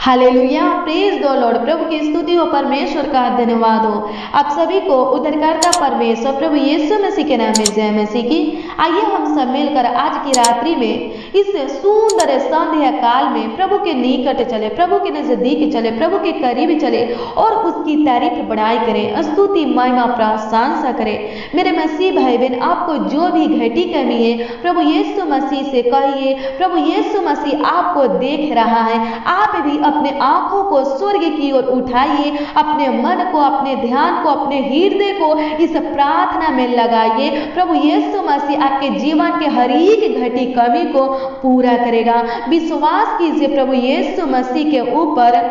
Hallelujah, praise the Lord. प्रभु की स्तुति हो, परमेश्वर का धन्यवाद हो। आप सभी को उद्धारकर्ता परमेश्वर प्रभु यीशु मसीह के नाम में जय मसीह की। आइए हम सब मिलकर आज की रात्रि में इस सुंदर संध्या काल में प्रभु के निकट चले, प्रभु के नजदीक चले, प्रभु के करीब चले और उसकी तारीफ बढ़ाई करें, स्तुति महिमा प्रशंसा करें। मेरे मसीह भाई बहन, आपको जो भी घटी कमी है प्रभु यीशु मसीह से कहिए। प्रभु यीशु मसीह आपको देख रहा है। आप भी अपने आंखों को स्वर्ग की ओर उठाइए, अपने मन को, अपने ध्यान को, अपने हृदय को इस प्रार्थना में लगाइए। प्रभु यीशु मसीह आपके जीवन के हर एक घटी कमी को पूरा करेगा। विश्वास कीजिए प्रभु यीशु मसीह के ऊपर,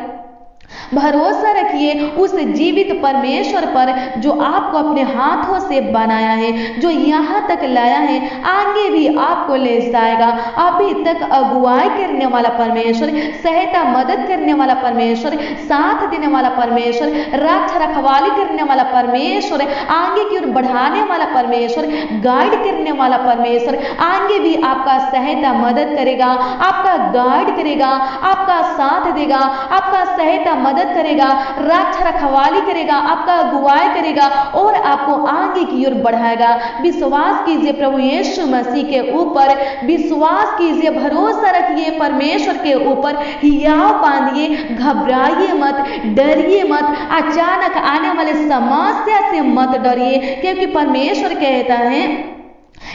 भरोसा रखिए उस जीवित परमेश्वर पर जो आपको अपने हाथों से बनाया है, जो यहाँ तक लाया है, आगे भी आपको ले जाएगा। अभी तक अगुवाई करने वाला परमेश्वर, सहायता मदद करने वाला परमेश्वर, साथ देने वाला परमेश्वर, रक्षा रखवाली करने वाला परमेश्वर, आगे की ओर बढ़ाने वाला परमेश्वर, गाइड करने वाला परमेश्वर आगे भी आपका सहायता मदद करेगा, आपका गाइड करेगा, आपका साथ देगा, आपका सहायता मदद करेगा, रक्षा रखवाली करेगा, आपका अगुवाई करेगा और आपको आगे की ओर बढ़ाएगा। विश्वास कीजिए प्रभु यीशु मसीह के ऊपर, विश्वास कीजिए, भरोसा रखिए परमेश्वर के ऊपर, हियाव बांधिए, घबराइए मत, डरिए मत, अचानक आने वाले समस्या से मत डरिए, क्योंकि परमेश्वर कहता है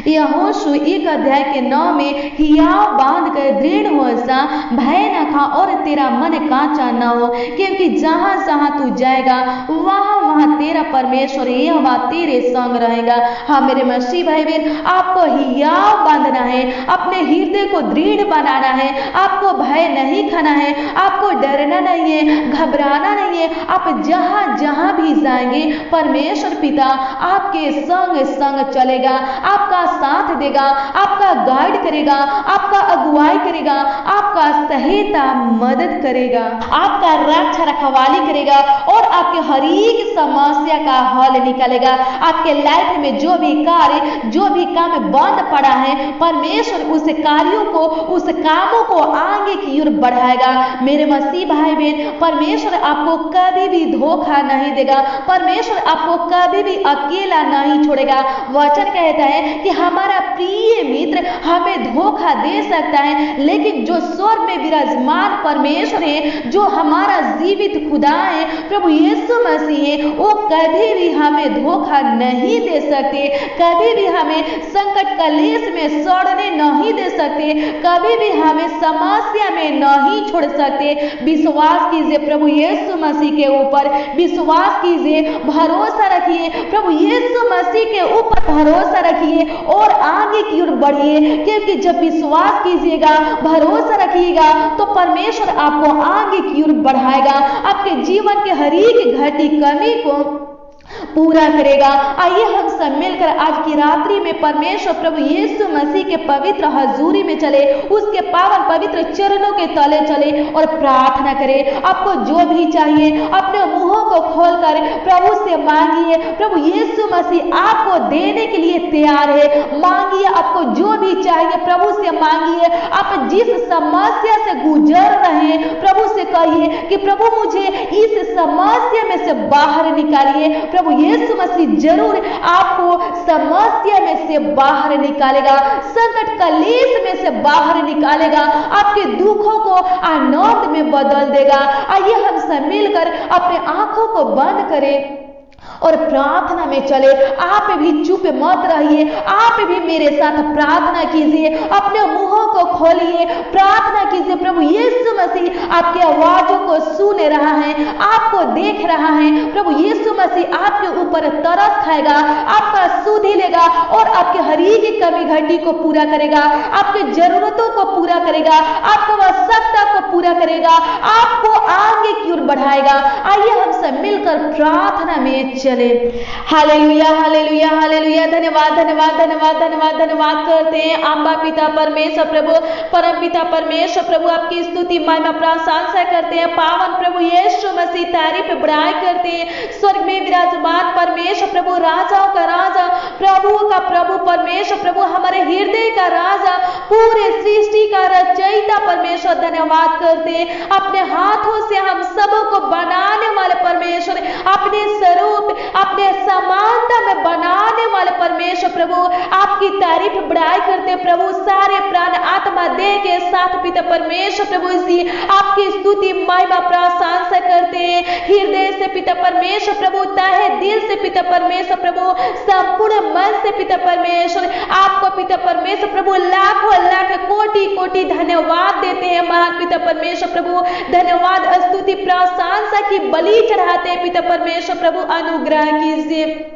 यहोशू 1:9 में, हियाव बांध कर दृढ़ हो जा, भय न खा और तेरा मन कांचा न हो, क्योंकि जहां जहां तू जाएगा वहां वहां तेरा परमेश्वर यहोवा तेरे संग रहेगा। हाँ मेरे मसीह भाई बहन, आपको हियाव बांधना है, अपने हृदय को दृढ़ बनाना है, आपको भय नहीं खाना है, आपको डरना नहीं है, घबराना नहीं है। आप जहां जहां भी जाएंगे परमेश्वर पिता आपके संग संग चलेगा, आपका साथ देगा, आपका गाइड करेगा, आपका अगुवाई करेगा, आपका सहायता मदद करेगा, आपका रक्षा रखवाली करेगा और आपके हर एक समस्या का हल निकालेगा। आपके लाइफ में जो भी कार्य, जो भी काम बंद पड़ा है, परमेश्वर उस कार्यों को, उस कामों को आगे की ओर बढ़ाएगा। मेरे मसीह भाई बहन, परमेश्वर आपको कभी भी धोखा नहीं देगा, परमेश्वर आपको कभी भी अकेला नहीं छोड़ेगा। वचन कहता है कि हमारा प्रिय मित्र हमें धोखा दे सकता है, लेकिन जो स्वर्ग में विराजमान परमेश्वर है, जो हमारा जीवित खुदा है, प्रभु यीशु मसीह है, वो कभी भी हमें धोखा नहीं दे सकते, कभी भी हमें संकट कलेश में सड़ने नहीं दे सकते, कभी भी हमें समस्या में नहीं छोड़ सकते। विश्वास कीजिए प्रभु यीशु मसीह के ऊपर, विश्वास कीजिए, भरोसा रखिए, प्रभु यीशु मसीह के ऊपर भरोसा रखिए और आगे की ओर बढ़िए, क्योंकि जब विश्वास कीजिएगा, भरोसा रखिएगा तो परमेश्वर आपको आगे की ओर बढ़ाएगा, आपके जीवन के हर एक घटी कमी को पूरा करेगा। आइए हम सब मिलकर आज की रात्रि में परमेश्वर प्रभु यीशु मसीह के पवित्र हजूरी में चले, उसके पावन पवित्र चरणों के तले चले और प्रार्थना करें। आपको जो भी चाहिए अपने मुंहों को खोलकर प्रभु से मांगिए। प्रभु यीशु मसीह आपको देने के लिए तैयार है। मांगिए, आपको जो भी चाहिए प्रभु से मांगिए। आप जिस समस्या से गुजर रहे हैं प्रभु से कहिए कि प्रभु मुझे इस समस्या में से बाहर निकालिए। प्रभु यीशु मसीह जरूर आपको समस्या में से बाहर निकालेगा, संकट कलेश में से बाहर निकालेगा, आपके दुखों को आनंद में बदल देगा। आइए हम सब मिलकर अपने आंखों को बंद करें और प्रार्थना में चले। आप भी चुप मत रहिए, आप भी मेरे साथ प्रार्थना कीजिए, अपने मुंहों को खोलिए, प्रार्थना कीजिए। प्रभु यीशु मसीह आपकी आवाजों को सुन रहा है, आपको देख रहा है। प्रभु यीशु मसीह आपके ऊपर तरस खाएगा, आपका सुधि लेगा और आपके हर एक कमी घटी को पूरा करेगा, आपकी जरूरतों को पूरा करेगा, आपको आवश्यकता को पूरा करेगा, आपको आगे की ओर बढ़ाएगा। आइए हम सब मिलकर प्रार्थना में चले। Hallelujah, hallelujah, hallelujah. धन्यवाद, धन्यवाद, धन्यवाद, धन्यवाद, धन्यवाद करते हैं अम्बा पिता परमेश्वर प्रभु, परम पिता परमेश्वर प्रभु, आपकी स्तुति महिमा प्रशंसा करते हैं। पावन प्रभु यीशु मसीह तारीफ बड़ाई करते हैं। स्वर्ग में विराजमान परमेश्वर प्रभु, राजाओं का राजा, प्रभुओं का प्रभु परमेश्वर प्रभु, हमारे हृदय का राजा, पूरे सृष्टि का रचयिता परमेश्वर धन्यवाद करते हैं। अपने हाथों से हम सबों को बनाने वाले परमेश्वर, अपने स्वरूप अपने समानता में बनाने वाले परमेश्वर प्रभु, आपकी तारीफ बड़ाई करते प्रभु। सारे प्राण आत्मा देह के साथ पिता परमेश्वर प्रभु जी आपकी स्तुति महिमा प्रशंसा करते हैं। हृदय से पिता परमेश्वर प्रभु, ताहे दिल से पिता परमेश्वर प्रभु, संपूर्ण मन से पिता परमेश्वर आपको पिता परमेश्वर प्रभु लाखों लाख कोटि कोटि धन्यवाद देते हैं। महान पिता परमेश्वर प्रभु, धन्यवाद स्तुति प्रशंसा की बलि चढ़ाते हैं पिता परमेश्वर प्रभु। अनुग्रह कीजिए,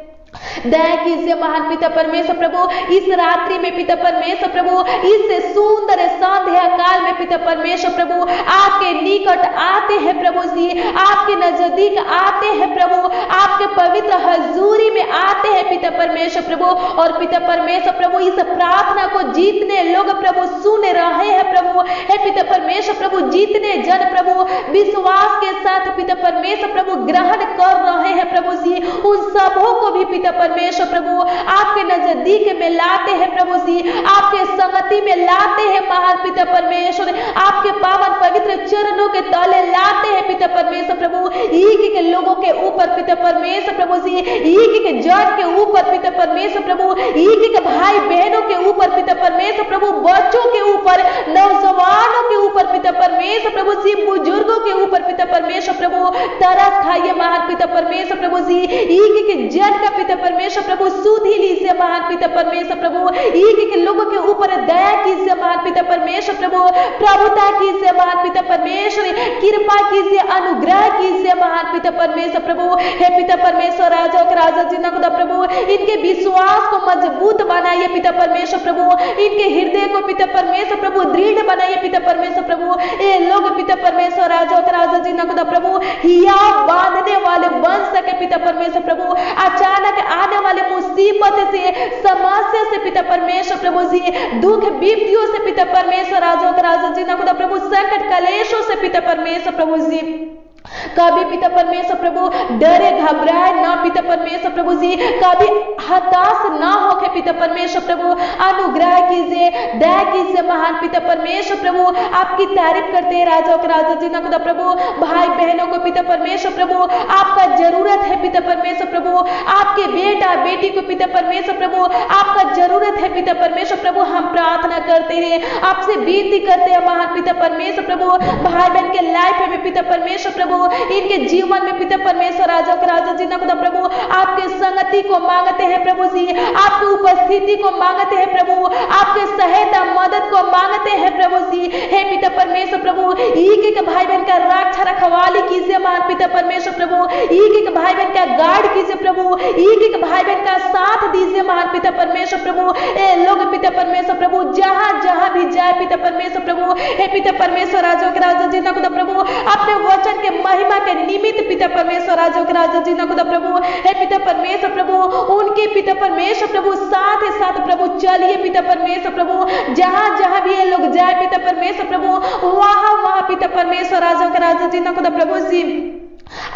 दया कीजिए महान पिता परमेश्वर प्रभु। इस रात्रि में पिता परमेश्वर प्रभु, इस सुंदर संध्या काल में पिता परमेश्वर प्रभु आपके निकट आते हैं प्रभु जी, आपके नजदीक आते हैं प्रभु, आपके पवित्र हजूरी में आते हैं पिता परमेश्वर प्रभु। और पिता परमेश्वर प्रभु, इस प्रार्थना को जितने लोग प्रभु सुन रहे हैं प्रभु, हे पिता परमेश्वर प्रभु, जितने जन प्रभु विश्वास के साथ पिता परमेश्वर प्रभु ग्रहण कर रहे हैं प्रभु जी, उन सबों को भी पिता परमेश्वर प्रभु आपके नजदीक में लाते हैं प्रभु जी, आपके संगति में लाते हैं महान पिता परमेश्वर, आपके पावन पवित्र चरणों के तले लाते हैं पिता परमेश्वर प्रभु। एक एक लोगों के ऊपर पिता परमेश्वर प्रभु जी, एक एक जन के ऊपर पिता परमेश्वर प्रभु, एक एक भाई बहनों के ऊपर पिता परमेश्वर प्रभु, बच्चों के ऊपर, नौजवानों के ऊपर पिता परमेश्वर प्रभु जी, बुजुर्गों के ऊपर पिता परमेश्वर प्रभु तरस खाइए महान पिता परमेश्वर प्रभु जी। एक एक जन का पिता परमेश्वर प्रभु सुधि लीजिए महान पिता परमेश्वर प्रभु। एक एक लोगों के ऊपर दया कीजिए महान पिता परमेश्वर प्रभु, प्रभुता कीजिए महान पिता परमेश्वर, कृपा कीजिए, अनुग्रह कीजिए महान पिता परमेश्वर प्रभु। हे पिता परमेश्वर, राजा के राजा जी खुदा प्रभु, इनके विश्वास को मजबूत बनाइए पिता परमेश्वर प्रभु, इनके हृदय को पिता परमेश्वर प्रभु दृढ़ बनाइए पिता परमेश्वर प्रभु। ये लोग पिता परमेश्वर, राजा के राजा जी खुदा प्रभु हियाव बांधने वाले बन सके पिता परमेश्वर प्रभु। अचानक आने वाले मुसीबत से, समस्या से पिता परमेश्वर प्रभु जी, दुख विपत्तियों से पिता परमेश्वर, राजा के राजा जी खुदा प्रभु, संकट कलेशों से पिता परमेश्वर प्रभु जी, कभी पिता परमेश्वर प्रभु डरे घबराए ना पिता परमेश्वर प्रभु जी, कभी हताश ना होके पिता परमेश्वर प्रभु अनुग्रह कीजिए, दया कीजिए महान पिता परमेश्वर प्रभु। आपकी तारीफ करते हैं राजा के राजा जी खुदा प्रभु। भाई बहनों को पिता परमेश्वर प्रभु आपका जरूरत है पिता परमेश्वर प्रभु, आपके बेटा बेटी को पिता परमेश्वर प्रभु आपका जरूरत है पिता परमेश्वर प्रभु। हम प्रार्थना करते हैं, आपसे विनती करते हैं महान पिता परमेश्वर प्रभु, भाई बहन के लाइफ में पिता परमेश्वर प्रभु, इनके जीवन में पिता परमेश्वर, राजा के राजा जी खुदा प्रभु आपके संगति को मांगते हैं प्रभु जी, आपकी उपस्थिति को मांगते हैं प्रभु, आपके सहायता मदद को मांगते हैं प्रभु जी। हे पिता परमेश्वर प्रभु, एक एक भाई बहन का रक्षा रखवाली कीजिए महान पिता परमेश्वर प्रभु, एक एक भाई बहन का गार्ड कीजिए प्रभु, एक एक भाई बहन का साथ दीजिए महान पिता परमेश्वर प्रभु। ए लोग पिता परमेश्वर प्रभु जहां जहां भी जाए पिता परमेश्वर प्रभु, हे पिता परमेश्वर, राजा के राजा जी खुदा प्रभु अपने वचन के महिमा के निमित्त पिता परमेश्वर, राजा के राजा जी खुदा प्रभु, हे पिता परमेश्वर प्रभु उनके पिता परमेश्वर प्रभु साथ साथ प्रभु चलिए पिता परमेश्वर प्रभु, जहां जहां भी ये लोग जाए पिता परमेश्वर प्रभु, वहां वहां पिता परमेश्वर, राजा के राजा जी खुदा प्रभु जी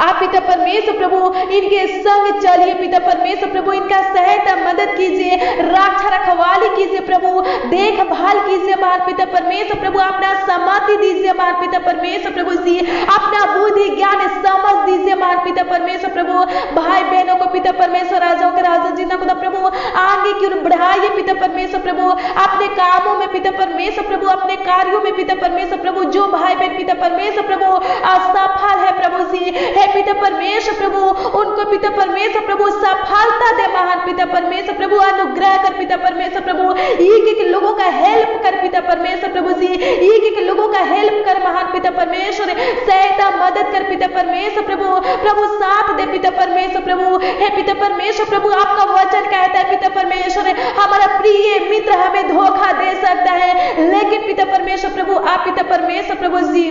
आप पिता परमेश्वर प्रभु इनके संग चलिए पिता परमेश्वर प्रभु, इनका सहायता मदद कीजिए, रक्षा रखवाली कीजिए प्रभु, देखभाल कीजिए महान पिता परमेश्वर प्रभु, अपना सम्मति दीजिए महान पिता परमेश्वर प्रभु जी, अपना बुद्धि ज्ञान समझ दीजिए महान पिता परमेश्वर प्रभु। भाई बहनों को पिता परमेश्वर, राजाओं के राजा जी खुदा प्रभु आगे की ओर बढ़ाइए पिता परमेश्वर प्रभु, अपने कामों में पिता परमेश्वर प्रभु, अपने कार्यों में पिता परमेश्वर प्रभु, जो भाई बहन पिता परमेश्वर प्रभु असफल है प्रभु जी, हे पिता परमेश्वर प्रभु उनको पिता परमेश्वर प्रभु सफलता दे महान पिता परमेश्वर प्रभु, अनुग्रह कर पिता परमेश्वर प्रभु, एक एक लोगों का हेल्प कर पिता परमेश्वर प्रभु जी, एक एक लोगों का हेल्प कर महान पिता परमेश्वर, सहायता मदद कर पिता परमेश्वर प्रभु, प्रभु साथ दे पिता परमेश्वर प्रभु। हे पिता परमेश्वर प्रभु आपका वचन कहता है पिता परमेश्वर, हमारा प्रिय मित्र हमें धोखा दे सकता है, लेकिन पिता परमेश्वर प्रभु आप पिता परमेश्वर प्रभु जी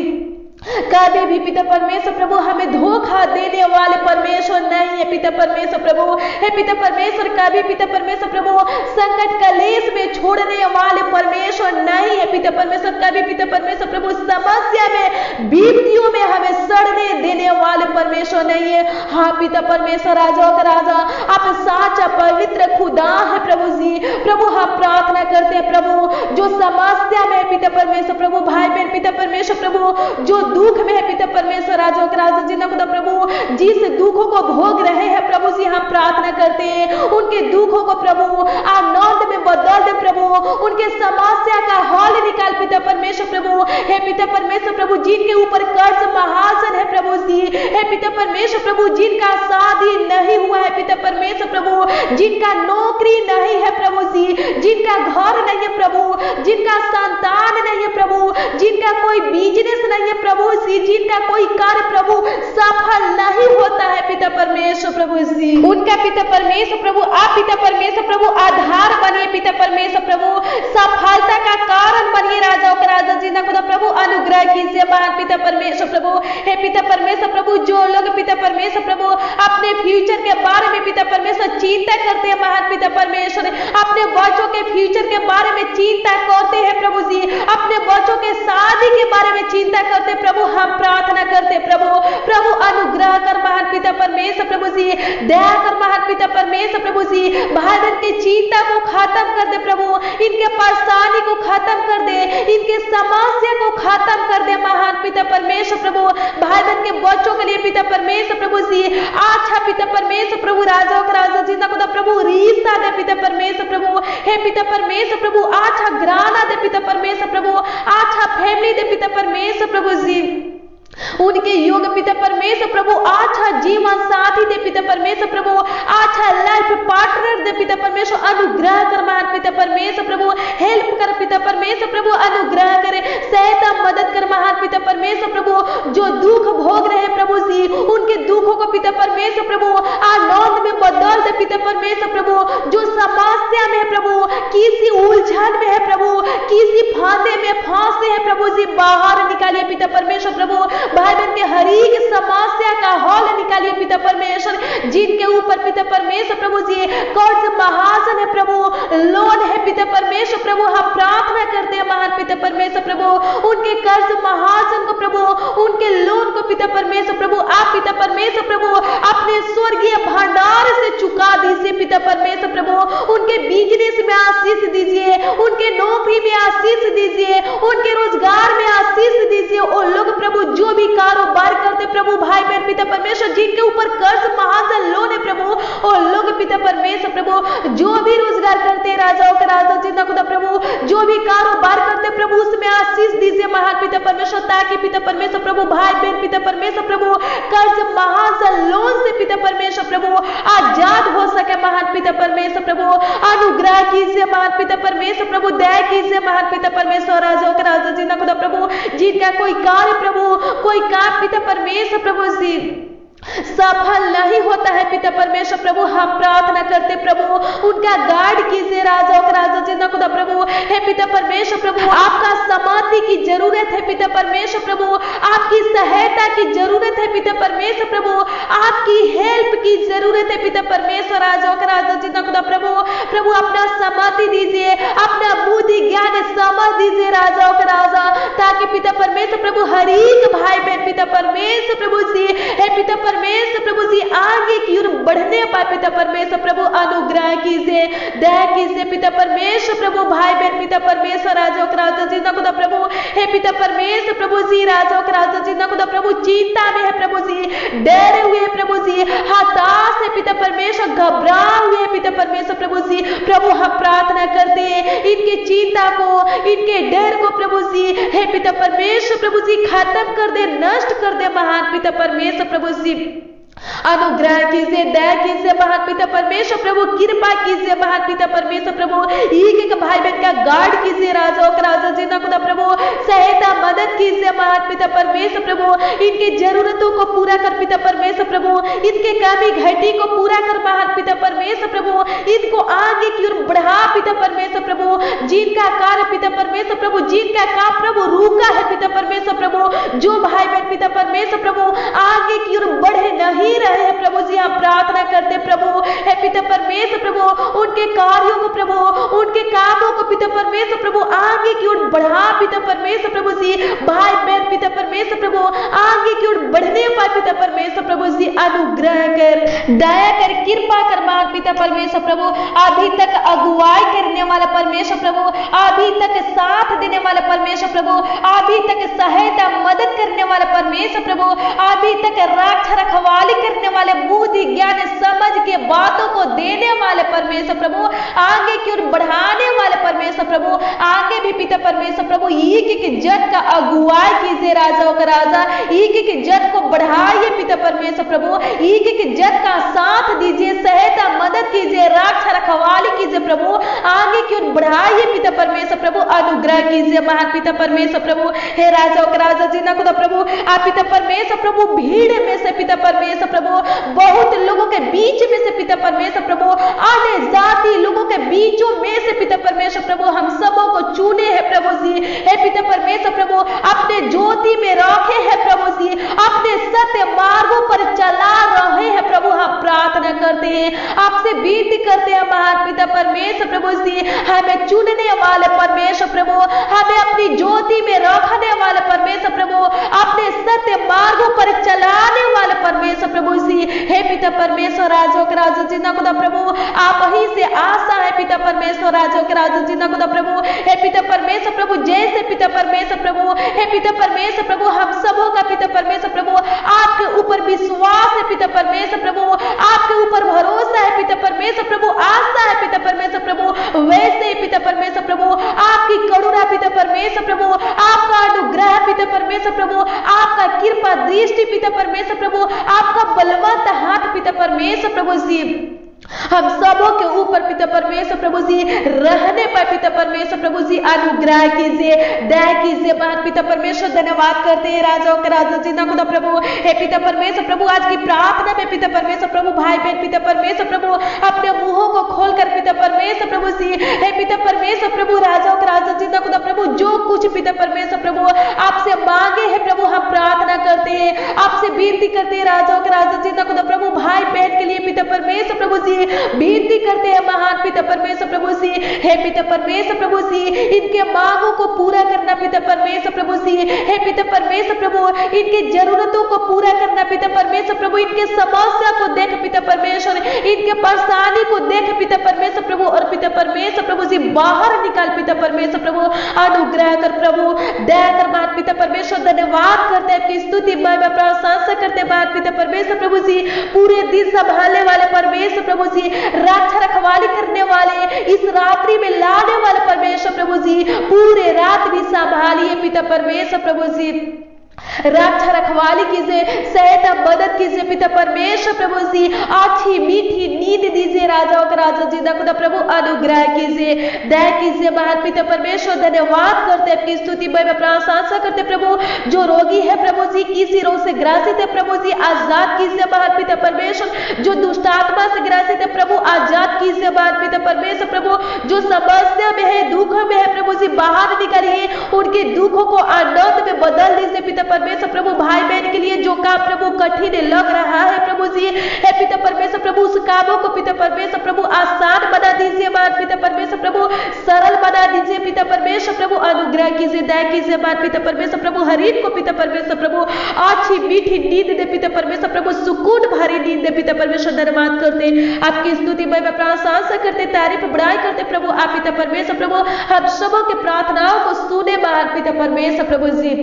कभी भी पिता परमेश्वर प्रभु हमें धोखा देने वाले परमेश्वर नहीं है पिता परमेश्वर प्रभु। हे पिता परमेश्वर कभी पिता परमेश्वर प्रभु संकट कलेश में छोड़ने वाले परमेश्वर नहीं है पिता परमेश्वर। कभी पिता परमेश्वर प्रभु समस्या में विपत्तियों में हमें सड़ने देने वाले परमेश्वर नहीं है। हाँ पिता परमेश्वर राजा का राजा आप साचा पवित्र खुदा है प्रभु जी। प्रभु हम प्रार्थना करते हैं प्रभु जो समस्या में पिता परमेश्वर प्रभु भाई बहन पिता परमेश्वर प्रभु जो दुख में है पिता परमेश्वर राजा का राजा जी खुदा प्रभु जिस दुखों को भोग रहे हैं प्रभु जी हम प्रार्थना करते हैं उनके दुखों को प्रभु आनंद में बदल दे प्रभु। उनके समस्या का हल निकाल पिता परमेश्वर प्रभु। हे पिता परमेश्वर प्रभु जिनके ऊपर कर्ज महाजन है प्रभु जी। हे पिता परमेश्वर प्रभु जिनका शादी नहीं हुआ है पिता परमेश्वर प्रभु जिनका नौकरी नहीं है प्रभु जी जिनका घर नहीं है प्रभु जिनका संतान नहीं है प्रभु जिनका कोई बिजनेस नहीं है प्रभु जी जिनका कोई कार्य प्रभु सफल नहीं होता है पिता परमेश्वर प्रभु जी उनका पिता परमेश्वर प्रभु आप पिता परमेश्वर प्रभु आधार बनिए पिता परमेश्वर प्रभु सफलता का कारण बनिए राजाओं का राजा जी खुदा प्रभु अनुग्रह कीजिए महान पिता परमेश्वर प्रभु। हे पिता परमेश्वर प्रभु जो लोग पिता परमेश्वर प्रभु अपने फ्यूचर के बारे में पिता परमेश्वर चिंता करते हैं महान पिता परमेश्वर अपने बच्चों के फ्यूचर के बारे में चिंता करते हैं प्रभु जी अपने बच्चों के शादी के बारे में चिंता करते प्रभु हम प्रार्थना करते प्रभु प्रभु अनुग्रह कर महान पिता परमेश्वर प्रभु जी दया कर महान पिता परमेश्वर प्रभु जी भाई बहन की चिंता को खत्म कर दे प्रभु इनके परेशानी को खत्म कर दे इनके समस्या को खत्म कर दे महान पिता परमेश्वर प्रभु भाई बहन के बच्चों के लिए पिता परमेश्वर प्रभु जी अच्छा पिता परमेश्वर प्रभु राजाओं का राजा जी खुदा प्रभु रिश्ता दे पिता परमेश्वर प्रभु। हे पिता परमेश्वर प्रभु अच्छा घराना दे पिता परमेश्वर प्रभु अच्छा फैमिली दे पिता परमेश्वर प्रभु जी उनके योग पिता परमेश्वर प्रभु अच्छा जीवन साथी दे पिता परमेश्वर प्रभु अच्छा लाइफ पार्टनर दे पिता परमेश्वर अनुग्रह कर महान पिता परमेश्वर प्रभु हेल्प कर पिता परमेश्वर प्रभु अनुग्रह करे सहायता मदद कर महान पिता परमेश्वर प्रभु जो दुख भोग रहे प्रभु जी उनके दुखों को पिता परमेश्वर प्रभु आनंद में बदल दे पिता परमेश्वर प्रभु जो समस्या में प्रभु किसी उलझन में है प्रभु किसी फांदे में फांसे है प्रभु जी बाहर निकालिए पिता परमेश्वर प्रभु भाई बहन के हर एक समस्या का हल निकालिए पिता परमेश्वर जिनके ऊपर पिता परमेश्वर प्रभु जी कर्ज महाजन है प्रभु लोन है पिता परमेश्वर प्रभु हम प्रार्थना करते हैं महान पिता परमेश्वर प्रभु उनके कर्ज महाजन को प्रभु उनके लोन को पिता परमेश्वर प्रभु आप पिता परमेश्वर प्रभु अपने स्वर्गीय भंडार से चुका दीजिए पिता परमेश्वर प्रभु उनके बिजनेस में आशीष दीजिए उनके नौकरी में आशीष दीजिए उनके रोजगार में आशीष दीजिए और लोग प्रभु जो भी कारोबार करते प्रभु भाई बहन पिता परमेश्वर जिनके ऊपर कर्ज महाजन लोन है प्रभु और लोग पिता परमेश्वर प्रभु जो भी रोजगार करते राजाओं का राजा जिंदा खुदा प्रभु जो भी कारोबार करते प्रभु उसमें आशीष दीजिए महान पिता परमेश्वर ताकि पिता परमेश्वर प्रभु भाई बहन पिता परमेश्वर प्रभु कर्ज महाजन लोन से पिता परमेश्वर प्रभु आजाद हो सके महान पिता परमेश्वर प्रभु अनुग्रह कीजिए महान पिता परमेश्वर प्रभु दया कीजिए महान पिता परमेश्वर राजाओं का राजा जिंदा खुदा प्रभु जिनका कोई कार्य प्रभु कोई काम पिता परमेश्वर प्रभु जी सफल नहीं होता है पिता परमेश्वर प्रभु हम प्रार्थना करते प्रभु उनका गाइड कीजिए राजाओं का राजा जिंदा खुदा प्रभु। हे पिता परमेश्वर प्रभु आपका समाधि की जरूरत है पिता परमेश्वर प्रभु आपकी सहायता की जरूरत है पिता परमेश्वर प्रभु आपकी हेल्प की जरूरत है पिता परमेश्वर राजाओं का राजा जिंदा खुदा प्रभु प्रभु अपना समाधि दीजिए अपना बुद्धि ज्ञान समझ दीजिए राजाओं का राजा ताकि पिता परमेश्वर प्रभु हर एक भाई बहन पिता परमेश्वर प्रभु जी हे पिता परमेश्वर प्रभु जी आगे की ओर बढ़ने पाए पिता परमेश्वर प्रभु अनुग्रह कीजिए दया कीजिए पिता परमेश्वर प्रभु भाई बहन पिता परमेश्वर राजाओं का राजा जिंदा खुदा प्रभु हे पिता परमेश्वर प्रभु जी राजाओं का राजा जिंदा खुदा प्रभु चिंता में है प्रभु जी डरे हुए है प्रभु जी हताश है पिता परमेश्वर घबराए हुए है पिता परमेश्वर प्रभु जी प्रभु हम प्रार्थना करते हैं इनकी चिंता को इनके डर को प्रभु जी हे पिता परमेश्वर प्रभु जी खत्म कर दे नष्ट कर दे महान पिता परमेश्वर प्रभु जी अनुग्रह कीजिए, दया कीजिए महान पिता परमेश्वर प्रभु, कृपा कीजिए महान पिता परमेश्वर प्रभु, एक एक भाई बहन का गार्ड कीजिए राजा और राजा जी ना खुदा प्रभु, सहायता मदद कीजिए महान पिता परमेश्वर प्रभु, इनकी जरूरतों को पूरा कर पिता परमेश्वर प्रभु, इनके कमी घटी को पूरा कर महान पिता परमेश्वर प्रभु, इनको आगे की ओर बढ़ा पिता परमेश्वर प्रभु, जिनका कार्य पिता परमेश्वर प्रभु, जिनका काम प्रभु रुका है पिता परमेश्वर प्रभु, जो भाई बहन पिता परमेश्वर प्रभु आगे की ओर बढ़े नहीं रहे हैं प्रभु जी, हम प्रार्थना करते प्रभु हे पिता परमेश्वर प्रभु, उनके कार्यों को प्रभु, उनके कामों को पिता परमेश्वर प्रभु आगे की ओर बढ़ा पिता परमेश्वर प्रभु जी, भाई बहन पिता परमेश्वर प्रभु आगे की ओर बढ़ने पाए पिता परमेश्वर प्रभु जी, अनुग्रह कर, दया कर, कृपा कर महान पिता परमेश्वर प्रभु, अभी तक अगुवाई करने वाला परमेश्वर प्रभु, अभी तक साथ देने वाला परमेश्वर प्रभु, अभी तक सहायता मदद करने वाला परमेश्वर प्रभु, अभी तक रक्षा रखवाली करने वाले, बुद्धि ज्ञान समझ के बातों को देने वाले परमेश्वर प्रभु, आगे की ओर बढ़ाने वाले परमेश्वर प्रभु, आगे भी पिता परमेश्वर प्रभु एक एक जन का अगुवाई कीजिए राजाओं का राजा, एक एक जन को बढ़ाइए पिता परमेश्वर प्रभु, एक एक जन का साथ दीजिए, सहायता मदद कीजिए, रक्षा रखवाली कीजिए प्रभु, आगे की ओर बढ़ाइए पिता परमेश्वर प्रभु, अनुग्रह कीजिए महान पिता परमेश्वर प्रभु, हे राजाओं का राजा जी ना खुदा प्रभु, आप पिता परमेश्वर प्रभु भीड़ में से पिता परमेश्वर प्रभु, बहुत लोगों के बीच में से पिता परमेश्वर प्रभु, अन्य जाति लोगों के बीचों में से पिता परमेश्वर प्रभु हम सबों को चुने हैं प्रभु जी, हे पिता परमेश्वर प्रभु अपने ज्योति में रखे हैं प्रभु जी, अपने सत्य मार्गों पर चला रहे हैं प्रभु, हम प्रार्थना करते हैं, आपसे विनती करते हैं महान पिता परमेश्वर प्रभु जी, हमें चुनने वाले परमेश्वर प्रभु, हमें अपनी ज्योति में रखने वाले परमेश्वर प्रभु, अपने सत्य मार्गों पर चलाने वाले परमेश्वर प्रभु जी, हे पिता परमेश्वर राजों के राजा जी ना खुदा प्रभु, आप ही से आशा है पिता परमेश्वर राजों के राजा जी ना खुदा प्रभु, हे पिता परमेश्वर प्रभु, जैसे पिता परमेश्वर प्रभु, हे पिता परमेश्वर प्रभु हम सबों का पिता परमेश्वर प्रभु आपके ऊपर विश्वास है पिता परमेश्वर प्रभु, आपके ऊपर भरोसा है पिता परमेश्वर प्रभु, आशा है पिता परमेश्वर प्रभु, वैसे ही पिता परमेश्वर प्रभु आपकी करुणा पिता परमेश्वर प्रभु, आपका अनुग्रह पिता परमेश्वर प्रभु, आपका कृपा दृष्टि पिता परमेश्वर प्रभु, आपका बलवंत हाथ पिता परमेश्वर प्रभु जी हम सबों के ऊपर पिता परमेश्वर प्रभु जी रहने पर पिता परमेश्वर प्रभु जी अनुग्रह कीजिए, दया कीजिए महान पिता परमेश्वर, धन्यवाद करते हैं राजाओं के राजा जी ना खुदा प्रभु, हे पिता परमेश्वर प्रभु आज की प्रार्थना में पिता परमेश्वर प्रभु भाई बहन पिता परमेश्वर प्रभु अपने मुंहों को खोलकर पिता परमेश्वर प्रभु जी, हे पिता परमेश्वर प्रभु राजाओं के राजा जी ना खुदा प्रभु जो कुछ पिता परमेश्वर प्रभु आपसे मांगे है प्रभु हम प्रार्थना करते हैं, आपसे विनती करते हैं राजाओं के राजा जी ना खुदा प्रभु भाई बहन के लिए पिता परमेश्वर प्रभु जी विनती करते हैं महान पिता परमेश्वर प्रभु जी, हे पिता परमेश्वर प्रभु जी इनके मांगों को पूरा करना पिता परमेश्वर प्रभु जी, हे पिता परमेश्वर प्रभु इनकी जरूरतों को पूरा करना पिता परमेश्वर प्रभु, इनके समस्या को देख पिता परमेश्वर, इनके परेशानी को देख पिता परमेश्वर प्रभु, और पिता परमेश्वर प्रभु जी बाहर निकाल पिता परमेश्वर प्रभु, अनुग्रह कर प्रभु, दया कर महान पिता परमेश्वर, धन्यवाद करते हैं आपकी स्तुति महिमा प्रशंसा करते हैं महान पिता परमेश्वर प्रभु जी, पूरे दिन संभालने वाले परमेश्वर प्रभु जी, रक्षा रखवाली करने वाले, इस रात्रि में लाने वाले परमेश्वर प्रभु जी, पूरे रात भी संभालिए पिता परमेश्वर प्रभु जी, रक्षा रखवाली कीजिए, सहायता मदद कीजिए पिता परमेश्वर प्रभु जी, अच्छी मीठी नींद दीजिए राजाओं का राजा जी ना खुदा प्रभु, अनुग्रह कीजिए, दया कीजिए महान पिता परमेश्वर, धन्यवाद करते हैं आपकी स्तुति महिमा प्रशंसा करते प्रभु, जो रोगी है प्रभु जी किसी रोग से ग्रसित है प्रभु जी आजाद कीजिए महान पिता परमेश्वर, जो दुष्ट आत्मा से ग्रसित है प्रभु आजाद कीजिए महान पिता परमेश्वर प्रभु, जो समस्या में है दुख में है प्रभु जी बाहर निकालिए, उनके दुखों को आनंद में बदल दीजिए पिता परमेश्वर प्रभु, भाई बहन के लिए जो काम प्रभु कठिन लग रहा है प्रभु जी, हे पिता परमेश्वर प्रभु उस कामों को पिता परमेश्वर प्रभु आसान बना दीजिए मान पिता परमेश्वर प्रभु, सरल बना दीजिए पिता परमेश्वर प्रभु, अनुग्रह कीजिए, दया कीजिए मान पिता परमेश्वर प्रभु, हर एक को पिता परमेश्वर प्रभु अच्छी मीठी नींद दे पिता परमेश्वर प्रभु, सुकून भरी नींद दे पिता परमेश्वर, धन्यवाद करते आपकी स्तुति महिमा प्रशंसा करते, तारीफ बड़ाई करते प्रभु, आप पिता परमेश्वर प्रभु हम सबों के प्रार्थनाओं को सुने मान पिता परमेश्वर प्रभु जी,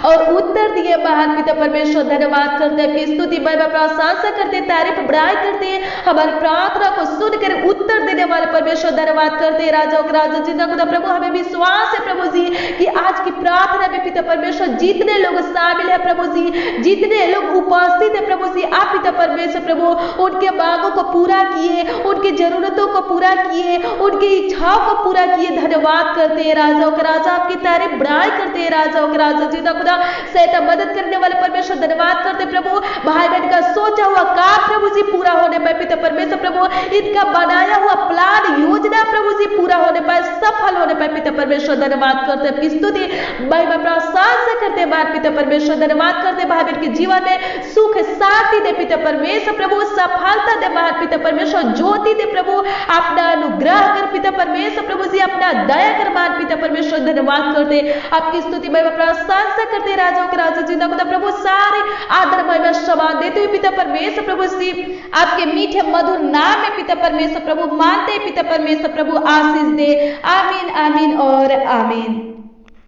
और उत्तर दिए महान पिता परमेश्वर। धन्यवाद करते हैं, आपकी स्तुति महिमा प्रशंसा करते, तारीफ बड़ाई करते हैं। हमारी प्रार्थना को सुनकर उत्तर देने वाले परमेश्वर धन्यवाद करते हैं। राजाओं के राजा जिंदा खुदा प्रभु, हमें विश्वास है प्रभु जी कि आज की प्रार्थना में पिता परमेश्वर जितने लोग शामिल है प्रभु जी, जितने लोग उपस्थित है प्रभु जी, आप पिता परमेश्वर प्रभु उनके मांगों को पूरा किए, उनकी जरूरतों को पूरा किए, उनकी इच्छाओं को पूरा किए। धन्यवाद करते हैं राजाओं के राजा, आपकी तारीफ बड़ाई करते हैं। राजाओं के राजा जिंदा खुदा सहायता मदद करने वाले परमेश्वर धन्यवाद करते प्रभु। भाई बहन का सोचा हुआ काम प्रभु जी पूरा होने पाए पिता परमेश्वर प्रभु, इनका बनाया हुआ प्लान योजना प्रभु जी पूरा होने पाए, सफल होने पाए पिता परमेश्वर धन्यवाद करते हैं। स्तुति महिमा प्रशंसा करते हैं महान पिता परमेश्वर। धन्यवाद करते हैं भाई बहन के जीवन में सुख शांति दे पिता परमेश्वर प्रभु, सफलता दे महान पिता परमेश्वर, ज्योति दे प्रभु, अपना अनुग्रह कर पिता परमेश्वर प्रभु जी, अपना दया कर महान पिता परमेश्वर। धन्यवाद करते आपकी स्तुति महिमा प्रशंसा करते राजाओं के राजा जिंदा खुदा प्रभु, सारे आदर महिमा सम्मान देते हुए पिता परमेश्वर प्रभु श्री आपके मीठे मधुर नाम में पिता परमेश्वर प्रभु मानते पिता परमेश्वर प्रभु आशीष दे। आमीन आमीन और आमीन।